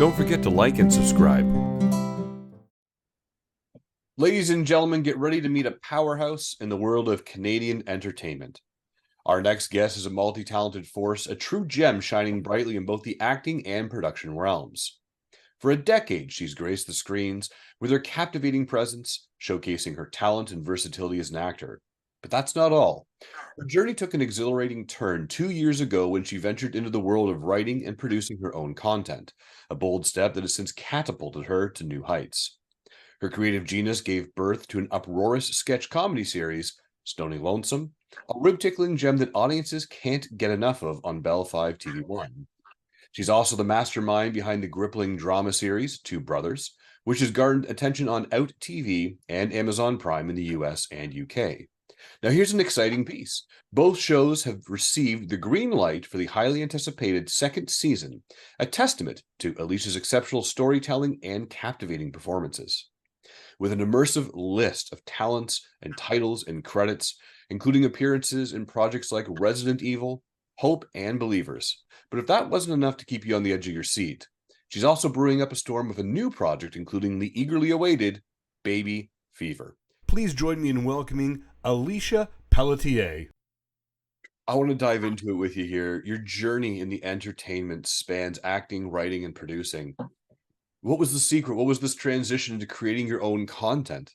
Don't forget to like and subscribe. Ladies and gentlemen, get ready to meet a powerhouse in the world of Canadian entertainment. Our next guest is a multi-talented force, a true gem shining brightly in both the acting and production realms. For a decade, she's graced the screens with her captivating presence, showcasing her talent and versatility as an actor. But that's not all. Her journey took an exhilarating turn 2 years ago when she ventured into the world of writing and producing her own content, a bold step that has since catapulted her to new heights. Her creative genius gave birth to an uproarious sketch comedy series, Stony Lonesome, a rib-tickling gem that audiences can't get enough of on Bell 5 TV1. She's also the mastermind behind the gripping drama series, Two Brothers, which has garnered attention on Out TV and Amazon Prime in the US and UK. Now, here's an exciting piece. Both shows have received the green light for the highly anticipated second season, a testament to Allisha's exceptional storytelling and captivating performances. With an immersive list of talents and titles and credits, including appearances in projects like Resident Evil, Hope, and Believers. But if that wasn't enough to keep you on the edge of your seat, she's also brewing up a storm with a new project, including the eagerly awaited Baby Fever. Please join me in welcoming Allisha Pelletier. I want to dive into it with you here. Your journey in the entertainment spans acting, writing, and producing. What was the secret? What was this transition into creating your own content?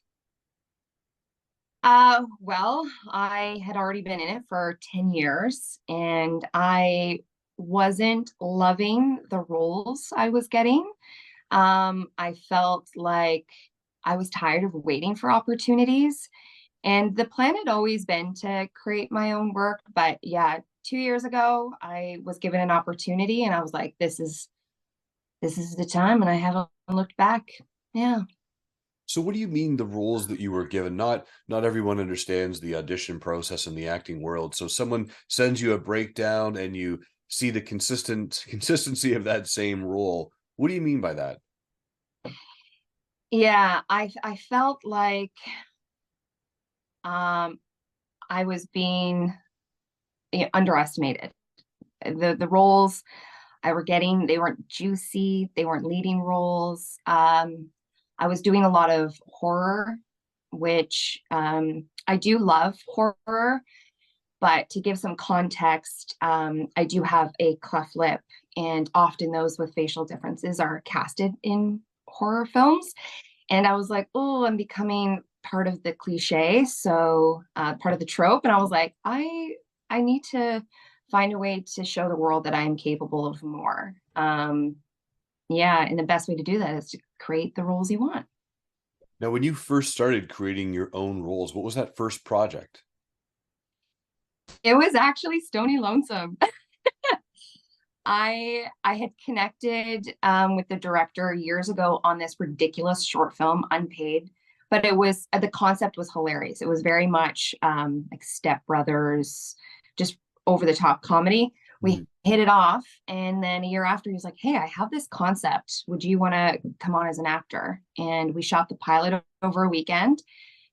Well, I had already been in it for 10 years and I wasn't loving the roles I was getting. I felt like I was tired of waiting for opportunities, and the plan had always been to create my own work. But yeah, 2 years ago, I was given an opportunity and I was like, this is the time, and I haven't looked back. Yeah. So what do you mean the roles that you were given? Not everyone understands the audition process in the acting world. So someone sends you a breakdown and you see the consistency of that same role. What do you mean by that? Yeah, I felt like um I was being underestimated. The roles I were getting, they weren't juicy, they weren't leading roles. I was doing a lot of horror, which I do love horror, but to give some context, I do have a cleft lip, and often those with facial differences are casted in horror films. And I was like, oh, I'm becoming part of the cliche, so part of the trope. And I was like, I need to find a way to show the world that I am capable of more. Yeah, and the best way to do that is to create the roles you want. Now, when you first started creating your own roles, what was that first project? It was actually Stony Lonesome. I had connected with the director years ago on this ridiculous short film, unpaid, but it was the concept was hilarious. It was very much like Step Brothers, just over the top comedy. We Mhm. hit it off, and then a year after, he was like, "Hey, I have this concept. Would you want to come on as an actor?" And we shot the pilot over a weekend,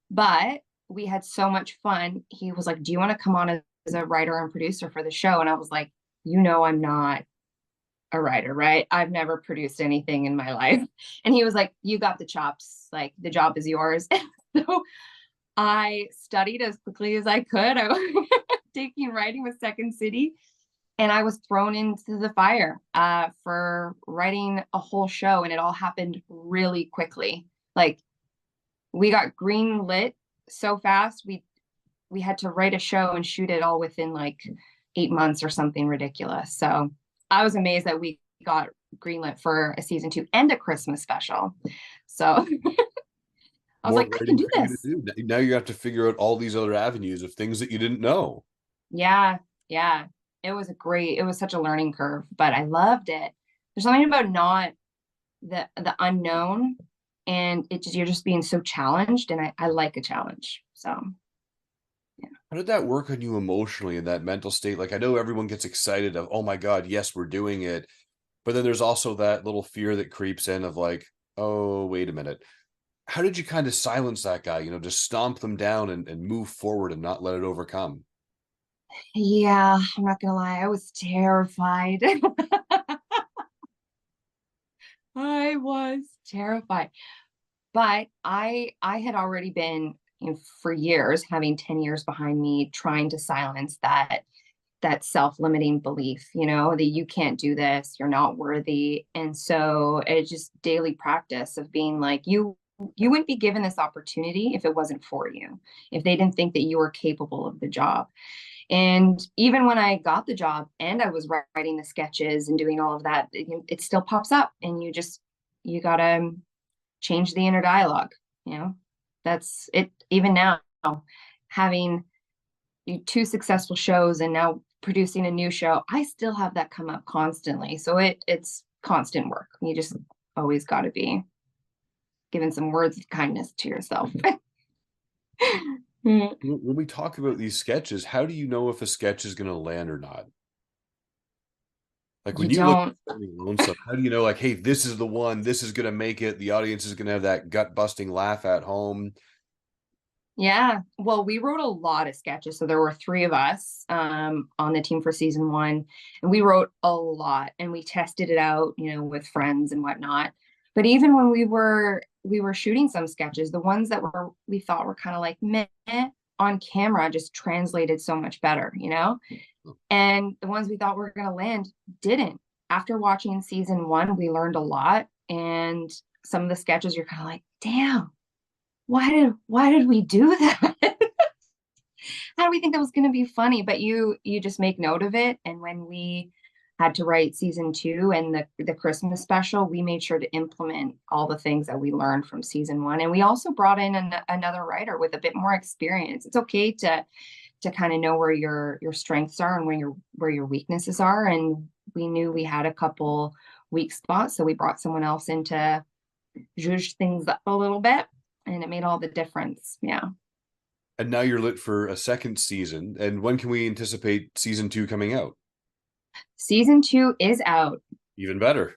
but we had so much fun. He was like, "Do you want to come on as a writer and producer for the show?" And I was like, I'm not a writer, right? I've never produced anything in my life. And he was like, "You got the chops. Like, the job is yours." So I studied as quickly as I could. I was taking writing with Second City, and I was thrown into the fire for writing a whole show. And it all happened really quickly. Like, we got green lit so fast. We had to write a show and shoot it all within like 8 months or something ridiculous. So I was amazed that we got greenlit for a season 2 and a Christmas special. So I was More like, I can writing do for you to this. do. Now you have to figure out all these other avenues of things that you didn't know. Yeah, yeah. It was such a learning curve, but I loved it. There's something about not the unknown, and you're just being so challenged, and I like a challenge. So yeah. How did that work on you emotionally in that mental state? Like, I know everyone gets excited of, oh my God, yes, we're doing it. But then there's also that little fear that creeps in of like, oh, wait a minute. How did you kind of silence that guy, just stomp them down and move forward and not let it overcome? Yeah, I'm not gonna lie, I was terrified. was terrified. But I had already been, for years, having 10 years behind me, trying to silence that self-limiting belief, that you can't do this, you're not worthy. And so it's just daily practice of being like, you wouldn't be given this opportunity if it wasn't for you, if they didn't think that you were capable of the job. And even when I got the job and I was writing the sketches and doing all of that, it still pops up, and you gotta change the inner dialogue. That's it. Even now, having two successful shows and now producing a new show, I still have that come up constantly. So it's constant work. You just always got to be giving some words of kindness to yourself. When we talk about these sketches, how do you know if a sketch is going to land or not? Like when you look at Lonesome, how do you know, like, hey, this is the one, this is going to make it, the audience is going to have that gut busting laugh at home? Yeah, well, we wrote a lot of sketches. So there were three of us on the team for season one, and we wrote a lot, and we tested it out, with friends and whatnot. But even when we were shooting some sketches, the ones that we thought were kind of like meh, on camera just translated so much better, and the ones we thought were going to land didn't. After watching season one, we learned a lot, and some of the sketches you're kind of like, damn, why did we do that? How do we think that was going to be funny? But you just make note of it. And when we had to write season two and the Christmas special, we made sure to implement all the things that we learned from season one. And we also brought in another writer with a bit more experience. It's okay to kind of know where your strengths are and where your weaknesses are. And we knew we had a couple weak spots, so we brought someone else in to zhuzh things up a little bit, and it made all the difference. Yeah. And now you're lit for a second season. And when can we anticipate season two coming out? Season two is out. Even better.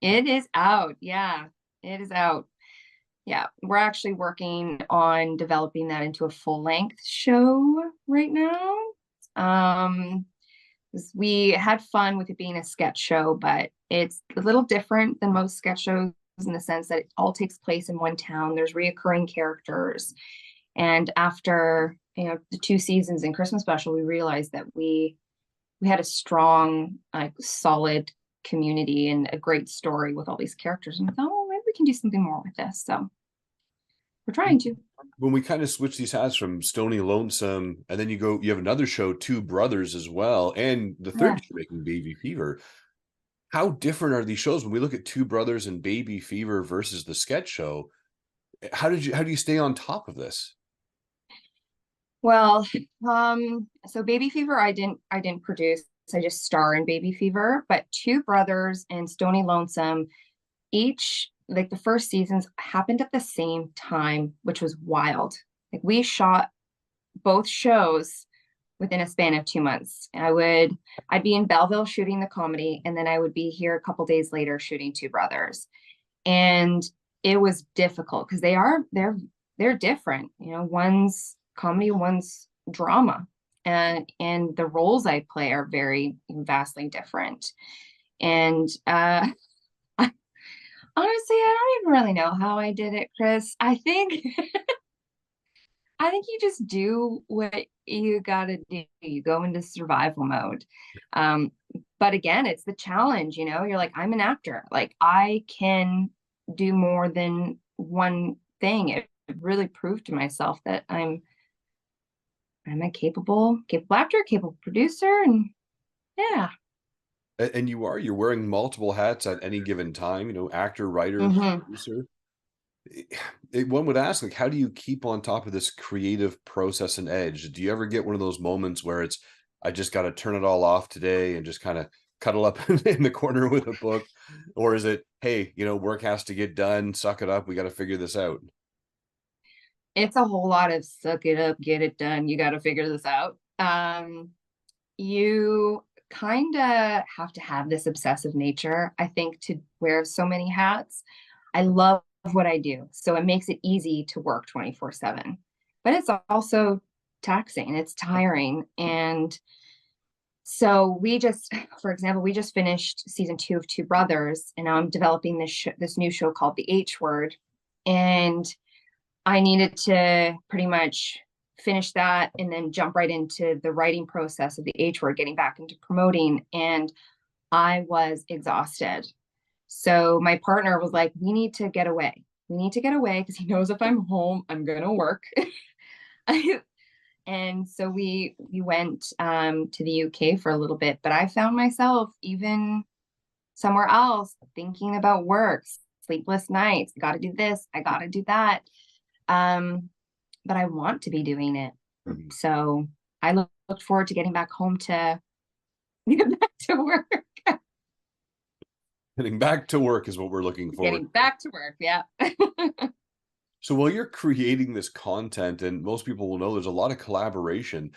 It is out. Yeah, it is out. Yeah, we're actually working on developing that into a full-length show right now. We had fun with it being a sketch show, but it's a little different than most sketch shows in the sense that it all takes place in one town. There's reoccurring characters. And after, the 2 seasons in Christmas special, we realized that we had a strong, solid community and a great story with all these characters. And we thought, oh, maybe we can do something more with this. So we're trying to. When we kind of switch these hats from Stony Lonesome, and then you have another show, Two Brothers as well, and the third show making Baby Fever. How different are these shows when we look at Two Brothers and Baby Fever versus the sketch show? How do you stay on top of this? Well, so Baby Fever, I didn't produce. I just star in Baby Fever, but Two Brothers and Stony Lonesome, each, like, the first seasons happened at the same time, which was wild. Like, we shot both shows within a span of 2 months. I'd be in Belleville shooting the comedy, and then I would be here a couple days later shooting Two Brothers. And it was difficult because they're different. One's comedy, one's drama. And the roles I play are very vastly different. And honestly, I don't even really know how I did it, Chris. I think you just do what you gotta do. You go into survival mode. But again, it's the challenge, you're like, I'm an actor. Like, I can do more than one thing. It really proved to myself that I'm a capable actor, capable producer, and yeah. And you're wearing multiple hats at any given time, actor, writer, producer. One would ask, like, how do you keep on top of this creative process and edge? Do you ever get one of those moments where it's, I just got to turn it all off today and just kind of cuddle up in the corner with a book? Or is it, hey, work has to get done, suck it up, we got to figure this out? It's a whole lot of suck it up, get it done, you got to figure this out. You kind of have to have this obsessive nature, I think, to wear so many hats. I love what I do, so it makes it easy to work 24/7, but it's also taxing, it's tiring. And So we just, for example, we just finished season 2 of Two Brothers, and now I'm developing this new show called The H Word, and I needed to pretty much finish that and then jump right into the writing process of The H Word, getting back into promoting, and I was exhausted. So my partner was like, "We need to get away. We need to get away because he knows if I'm home, I'm gonna work." And so we went to the UK for a little bit, but I found myself even somewhere else thinking about work, sleepless nights. I got to do this, I got to do that. But I want to be doing it. Mhm. So I looked forward to getting back home to get back to work. Getting back to work is what we're looking forward Getting to. back to work, yeah. So while you're creating this content, and most people will know there's a lot of collaboration,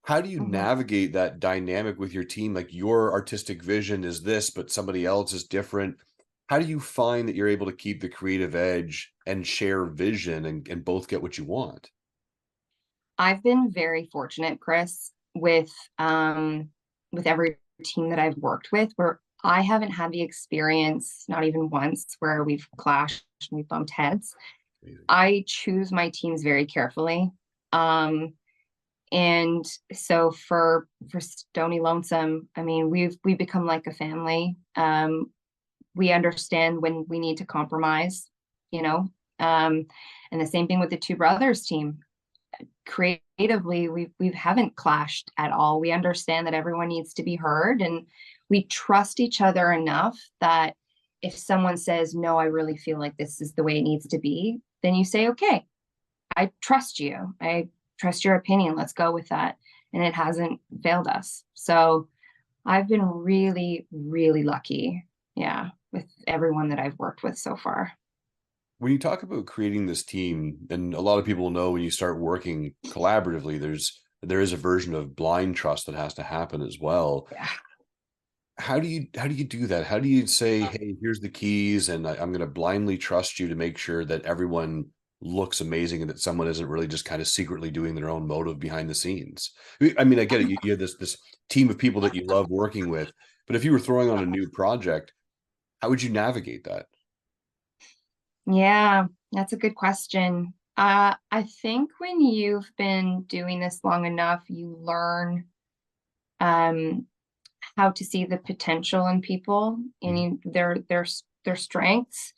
how do you Mhm. navigate that dynamic with your team? Like your artistic vision is this, but somebody else is different. How do you find that you're able to keep the creative edge and share vision and both get what you want? I've been very fortunate, Chris, with every team that I've worked with, where I haven't had the experience, not even once, where we've clashed and we've bumped heads. Amazing. I choose my teams very carefully. Um, and so for Stony Lonesome, I mean, we become like a family. We understand when we need to compromise, you know. Um, and the same thing with the Two Brothers team. Creatively, we haven't clashed at all. We understand that everyone needs to be heard, and we trust each other enough that if someone says, "No, I really feel like this is the way it needs to be," then you say, "Okay, I trust you. I trust your opinion. Let's go with that." And it hasn't failed us. So I've been really, really lucky. Yeah, with everyone that I've worked with so far. When you talk about creating this team, and a lot of people know when you start working collaboratively, there is a version of blind trust that has to happen as well. Yeah. How do you do that? How do you say, "Hey, here's the keys, and I'm going to blindly trust you to make sure that everyone looks amazing and that someone isn't really just kind of secretly doing their own motive behind the scenes?" I mean, I get it. You have this team of people that you love working with, but if you were throwing on a new project, how would you navigate that? Yeah, that's a good question. I think when you've been doing this long enough, you learn um, how to see the potential in people and Mhm. their strengths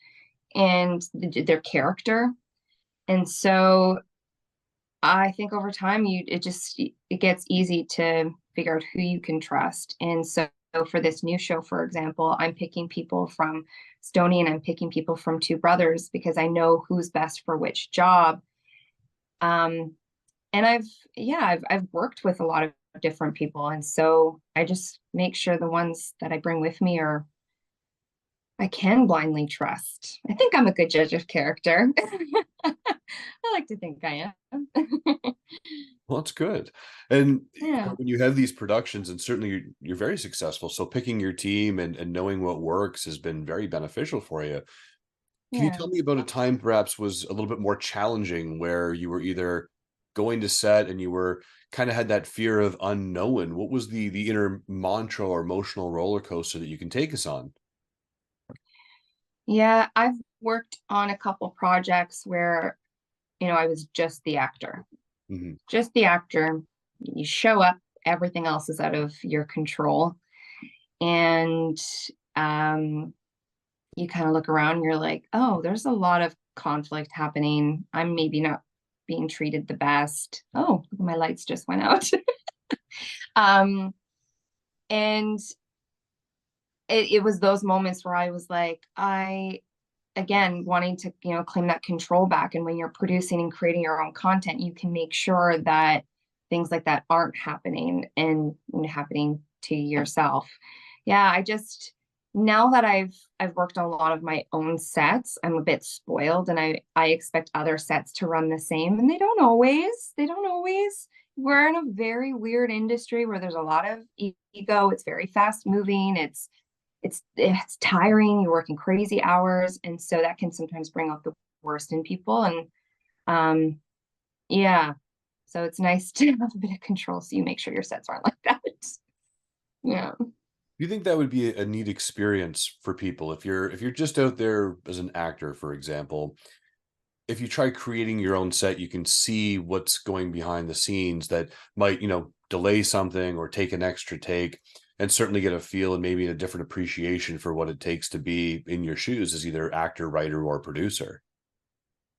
and their character. And so I think over time, it gets easy to figure out who you can trust. And so for this new show, for example, I'm picking people from Stony and I'm picking people from Two Brothers because I know who's best for which job. Um, and I've worked with a lot of different people, and so I just make sure the ones that I bring with me are I can blindly trust. I think I'm a good judge of character. I like to think I am. Well, that's good. And Yeah. when you have these productions, and certainly you're very successful, so picking your team and knowing what works has been very beneficial for you. Can you Yeah. tell me about a time perhaps was a little bit more challenging where you were either going to set and you were kind of had that fear of unknown? What was the inner mantra or emotional roller coaster that you can take us on? Yeah, I've worked on a couple projects where, I was just the actor. Mhm. Just the actor. You show up, everything else is out of your control. And um, you kind of look around and you're like, oh, there's a lot of conflict happening. I'm maybe not being treated the best. Oh, my lights just went out. um, and it was those moments where I was like, again, wanting to, claim that control back. And when you're producing and creating your own content, you can make sure that things like that aren't happening and happening to yourself. Yeah, I just now that I've worked on a lot of my own sets, I'm a bit spoiled and I expect other sets to run the same and they don't always. They don't always. We're in a very weird industry where there's a lot of ego. It's very fast moving. It's tiring. You're working crazy hours, and so that can sometimes bring out the worst in people. And um, yeah, so it's nice to have a bit of control, so you make sure your sets aren't like that. Yeah. Do you think that would be a neat experience for people if you're just out there as an actor, for example? If you try creating your own set, you can see what's going behind the scenes that might, delay something or take an extra take, and certainly get a feel and maybe a different appreciation for what it takes to be in your shoes as either actor, writer, or producer.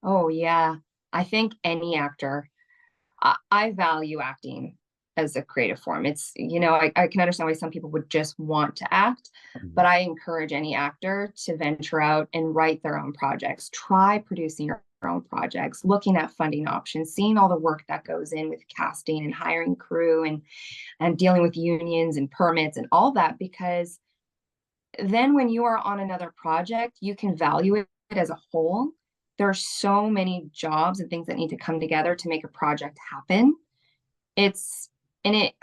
Oh, yeah. I think any actor, I value acting as a creative form. It's, I can understand why some people would just want to act, but Mhm. I encourage any actor to venture out and write their own projects. Try producing your own projects, looking at funding options, seeing all the work that goes in with casting and hiring crew and dealing with unions and permits and all that, because then when you are on another project, you can value it as a whole. There are so many jobs and things that need to come together to make a project happen. It's and it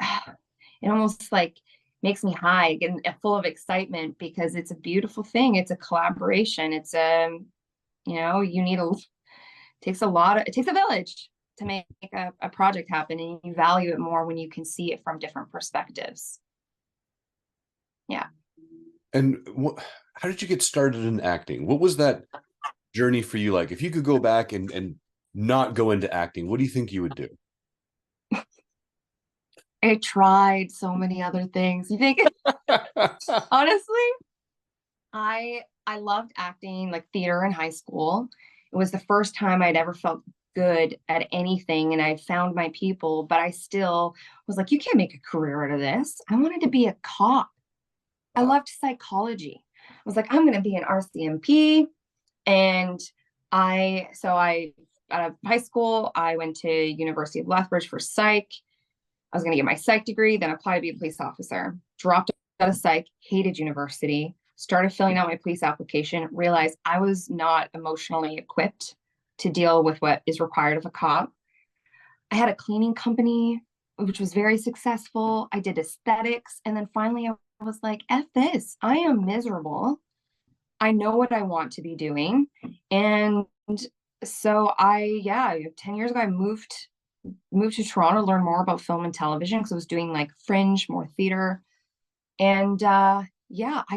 almost like makes me high and full of excitement because it's a beautiful thing. It's a collaboration. It's you need it takes a village to make a project happen, and you value it more when you can see it from different perspectives. Yeah. And how did you get started in acting? What was that journey for you like? If you could go back and not go into acting, what do you think you would do? I tried so many other things. You think honestly, I loved acting, like theater in high school. It was the first time I'd ever felt good at anything, and I found my people, but I still was like, you can't make a career out of this. I wanted to be a cop. I loved psychology. I was like, I'm going to be an RCMP. And I out of high school, I went to University of Lethbridge for psych. I was going to get my psych degree, then apply to be a police officer. Dropped out of psych, hated university, started filling out my police application, realized I was not emotionally equipped to deal with what is required of a cop. I had a cleaning company, which was very successful. I did aesthetics. And then finally, I was like, F this. I am miserable. I know what I want to be doing. And so 10 years ago, I moved to Toronto to learn more about film and television because I was doing like fringe, more theater. And I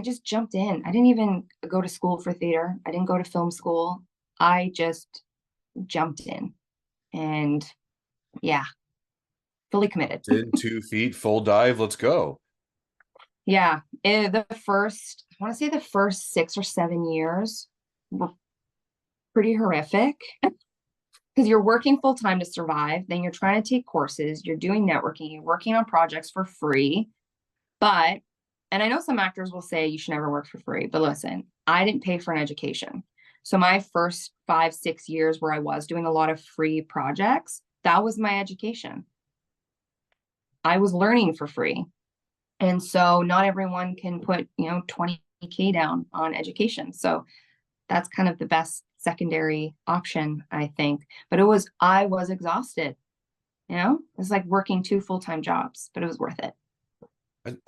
just jumped in. I didn't even go to school for theater. I didn't go to film school. I just jumped in and yeah, fully committed. In 2 feet, full dive, let's go. Yeah, I want to say the first 6 or 7 years were pretty horrific because you're working full time to survive. Then you're trying to take courses, you're doing networking, you're working on projects for free. But, and I know some actors will say you should never work for free, but listen, I didn't pay for an education. So my first 5, 6 years where I was doing a lot of free projects, that was my education. I was learning for free. And so not everyone can put, 20K down on education. So that's kind of the best secondary option, I think. But I was exhausted, it's like working 2 full-time jobs, but it was worth it.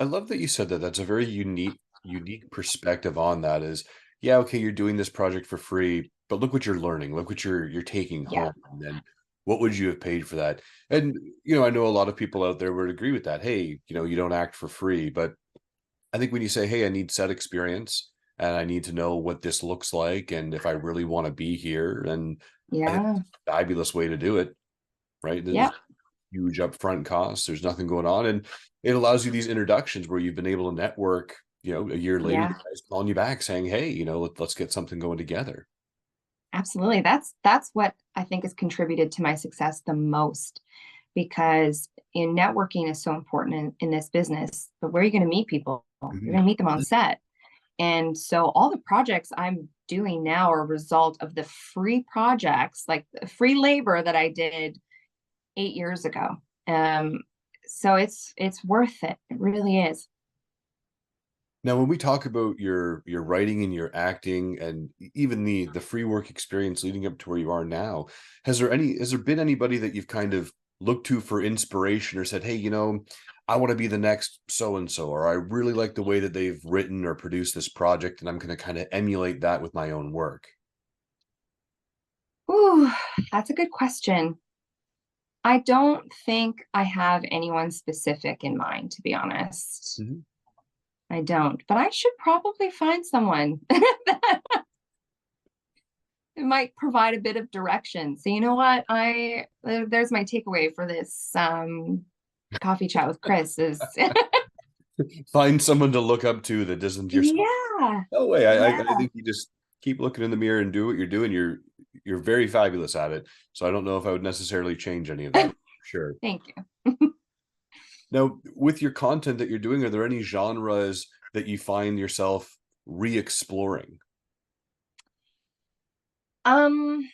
I love that you said that. That's a very unique perspective on that is, yeah, okay, you're doing this project for free, but look what you're learning. Look what you're taking Yeah. home. And then what would you have paid for that? And I know a lot of people out there would agree with that. Hey, you don't act for free, but I think when you say, hey, I need set experience and I need to know what this looks like, and if I really want to be here, then I think Yeah. it's a fabulous way to do it, right? There's Yep. huge upfront costs. There's nothing going on. And it allows you these introductions where you've been able to network, a year later, the Yeah. guy's calling you back saying, hey, let's get something going together. Absolutely. That's what I think has contributed to my success the most, because networking is so important in this business. But where are you going to meet people? You're Mhm. going to meet them on set. And so all the projects I'm doing now are a result of the free projects, like the free labor that I did 8 years ago. Um, so it's worth it. It really is. Now, when we talk about your writing and your acting and even the free work experience leading up to where you are now, has there been anybody that you've kind of looked to for inspiration or said, hey, I want to be the next so and so, or I really like the way that they've written or produced this project, and I'm going to kind of emulate that with my own work? Ooh, that's a good question. I don't think I have anyone specific in mind, to be honest. Mhm. I don't, but I should probably find someone that might provide a bit of direction. So you know what? There's my takeaway for this coffee chat with Chris is Find someone to look up to that doesn't yourself. yeah, No way. I yeah. think you just keep looking in the mirror and do what you're doing. You're very fabulous at it. So I don't know if I would necessarily change any of that. Sure. Thank you. Now, with your content that you're doing, are there any genres that you find yourself re-exploring? Um,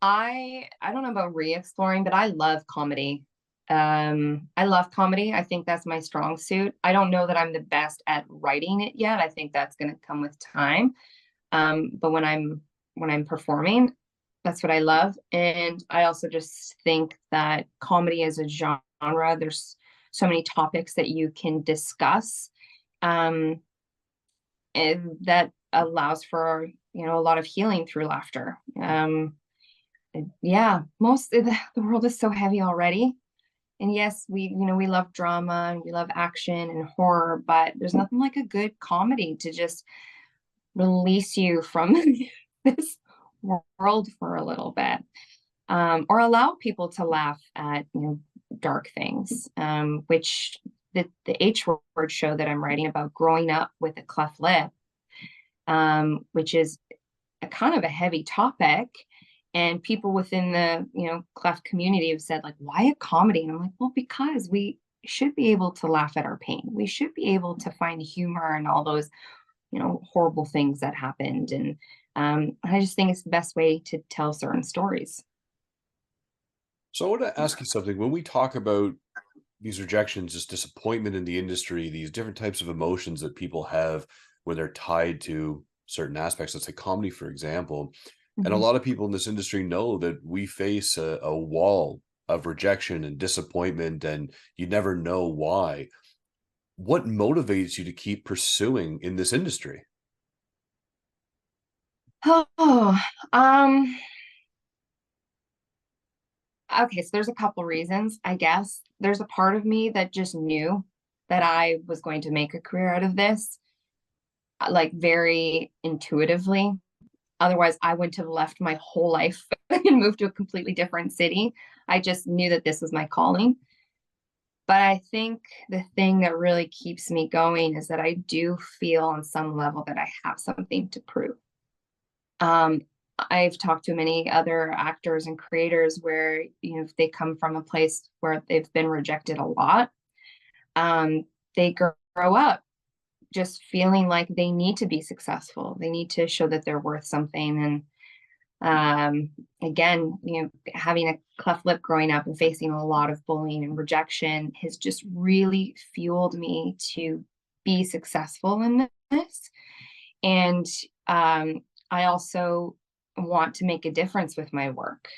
I don't know about re-exploring, but I love comedy. I love comedy. I think that's my strong suit. I don't know that I'm the best at writing it yet. I think that's going to come with time. But when I'm performing, that's what I love. And I also just think that comedy is a genre. There's so many topics that you can discuss, um, and that allows for, a lot of healing through laughter. Yeah, most of the world is so heavy already. And yes, we love drama and we love action and horror, but there's nothing like a good comedy to just release you from this world for a little bit, or allow people to laugh at dark things, which the H word show that I'm writing about, growing up with a cleft lip, which is a kind of a heavy topic. And people within the cleft community have said, like, why a comedy? And I'm like, well, because we should be able to laugh at our pain. We should be able to find humor in all those horrible things that happened. And I just think it's the best way to tell certain stories. So I want to ask you something. When we talk about these rejections, this disappointment in the industry, these different types of emotions that people have when they're tied to certain aspects, let's say comedy, for example. And a Mhm. lot of people in this industry know that we face a wall of rejection and disappointment, and you never know why. What motivates you to keep pursuing in this industry? Oh, um, okay. So there's a couple reasons, I guess. There's a part of me that just knew that I was going to make a career out of this, like very intuitively. Otherwise, I wouldn't have left my whole life and moved to a completely different city. I just knew that this was my calling. But I think the thing that really keeps me going is that I do feel on some level that I have something to prove. Um, I've talked to many other actors and creators where, if they come from a place where they've been rejected a lot, they grow up just feeling like they need to be successful. They need to show that they're worth something. And again, having a cleft lip growing up and facing a lot of bullying and rejection has just really fueled me to be successful in this. And I also want to make a difference with my work,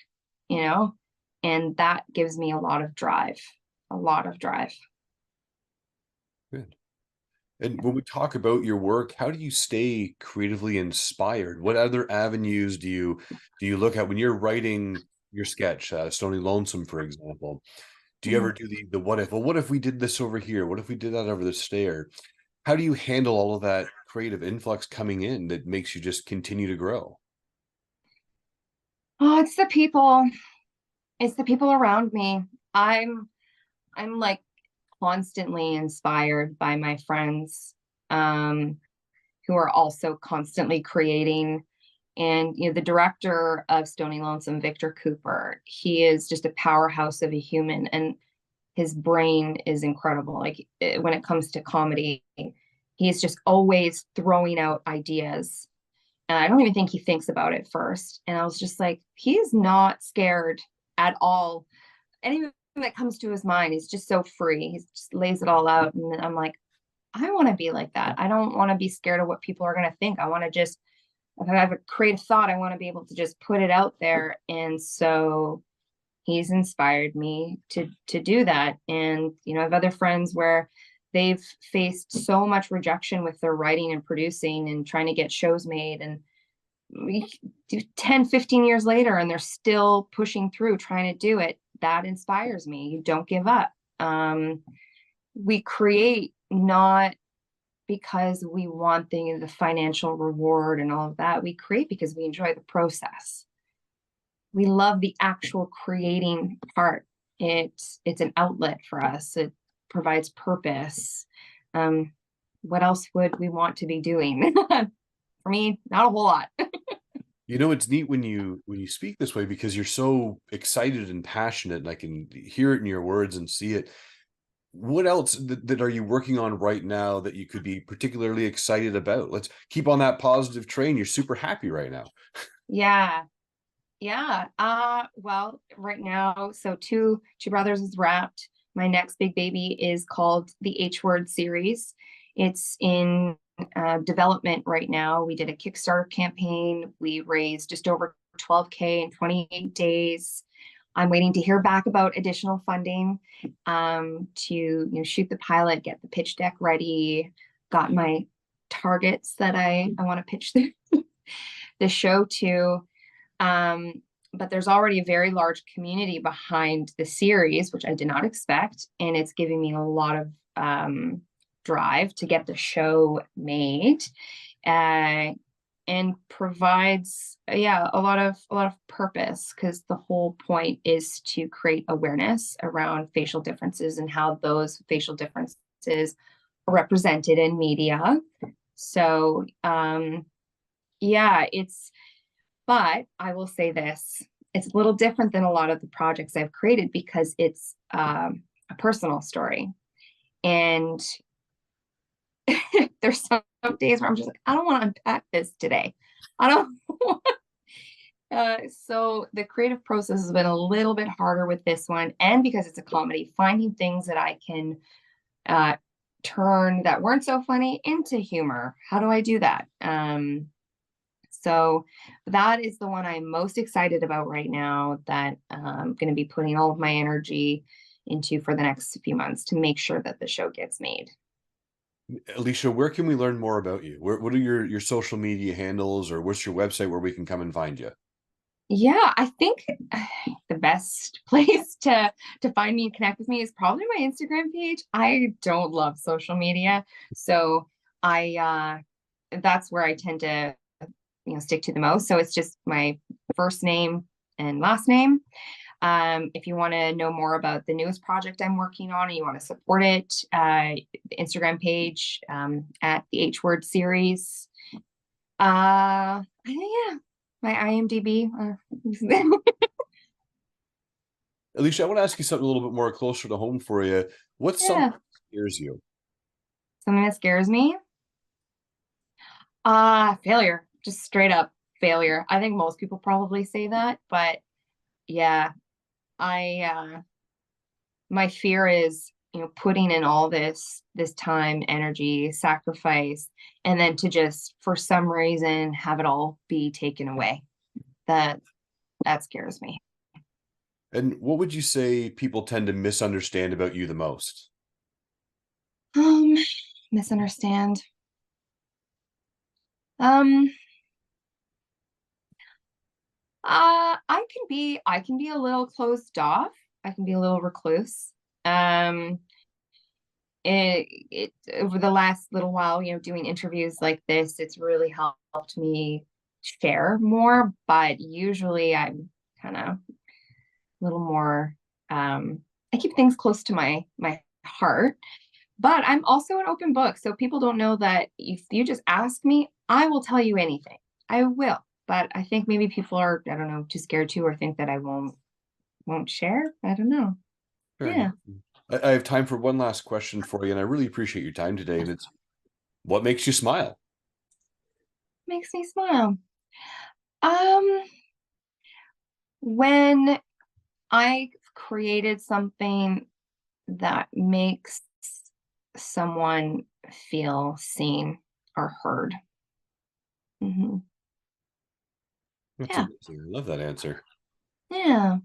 you know, and that gives me a lot of drive, a lot of drive. Good. And when we talk about your work, how do you stay creatively inspired? What other avenues do you look at when you're writing your sketch, Stony Lonesome, for example? Do you ever Mhm. do the what if? Well, what if we did this over here? What if we did that over the stair? How do you handle all of that creative influx coming in that makes you just continue to grow? Oh, it's the people. It's the people around me. I'm like constantly inspired by my friends, um, who are also constantly creating. And the director of Stony Lonesome, Victor Cooper, he is just a powerhouse of a human, and his brain is incredible. Like when it comes to comedy, he's just always throwing out ideas. And I don't even think he thinks about it first. And I was just like, he is not scared at all. Anything that comes to his mind, he's just so free. He just lays it all out. And I'm like, I want to be like that. I don't want to be scared of what people are going to think. I want to just, if I have a creative thought, I want to be able to just put it out there. And so he's inspired me to do that. And I have other friends where they've faced so much rejection with their writing and producing and trying to get shows made, and we do 10, 15 years later and they're still pushing through trying to do it. That inspires me. You don't give up. We create not because we want the financial reward and all of that. We create because we enjoy the process. We love the actual creating part. It's an outlet for us. It provides purpose. What else would we want to be doing? For me, not a whole lot. You know, it's neat when you speak this way because you're so excited and passionate, and I can hear it in your words and see it. What else that are you working on right now that you could be particularly excited about? Let's keep on that positive train. You're super happy right now. Yeah. Yeah. Well, right now, so two brothers is wrapped. My next big baby is called the H Word series. It's in development right now. We did a Kickstarter campaign. We raised just over 12K in 28 days. I'm waiting to hear back about additional funding to shoot the pilot, get the pitch deck ready, got my targets that I want to pitch the show to. But there's already a very large community behind the series, which I did not expect. And it's giving me a lot of drive to get the show made. And provides a lot of purpose, because the whole point is to create awareness around facial differences and how those facial differences are represented in media. So but I will say this, it's a little different than a lot of the projects I've created because it's a personal story. And there's some days where I'm just like, I don't want to unpack this today. I don't. So the creative process has been a little bit harder with this one. And because it's a comedy, finding things that I can turn that weren't so funny into humor. How do I do that? So that is the one I'm most excited about right now, that I'm going to be putting all of my energy into for the next few months to make sure that the show gets made. Allisha, where can we learn more about you? What are your social media handles, or what's your website where we can come and find you? Yeah, I think the best place to find me and connect with me is probably my Instagram page. I don't love social media, so that's where I tend to stick to the most. So it's just my first name and last name. If you want to know more about the newest project I'm working on and you want to support it, the Instagram page at the H Word series. I think, my IMDb. Allisha, I want to ask you something a little bit more closer to home for you. What's something that scares you? Something that scares me? Failure. Just straight up failure. I think most people probably say that, but yeah, my fear is, putting in all this time, energy, sacrifice, and then to just, for some reason, have it all be taken away. That scares me. And what would you say people tend to misunderstand about you the most? Misunderstand. I can be a little closed off. I can be a little recluse. It over the last little while, doing interviews like this, it's really helped me share more. But usually, I'm kind of a little more. I keep things close to my heart. But I'm also an open book, so people don't know that if you just ask me, I will tell you anything. I will. But I think maybe people are, I don't know, too scared to, or think that I won't share. I don't know. Fair Yeah. enough. I have time for one last question for you, and I really appreciate your time today. And it's, what makes you smile? Makes me smile. When I created something that makes someone feel seen or heard. Mm-hmm. That's Yeah. amazing. I love that answer. Yeah.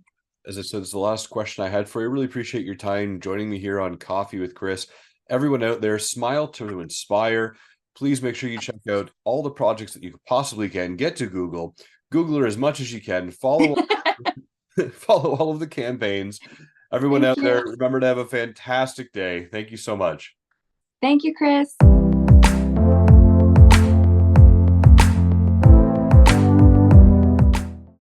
As I said, it's the last question I had for you. I really appreciate your time joining me here on Coffee with Chris. Everyone out there, smile to inspire. please make sure you check out all the projects that you possibly can. Get to Google her as much as you can. Follow follow all of the campaigns. Everyone Thank out there, you. remember to have a fantastic day. Thank you so much. Thank you, Chris.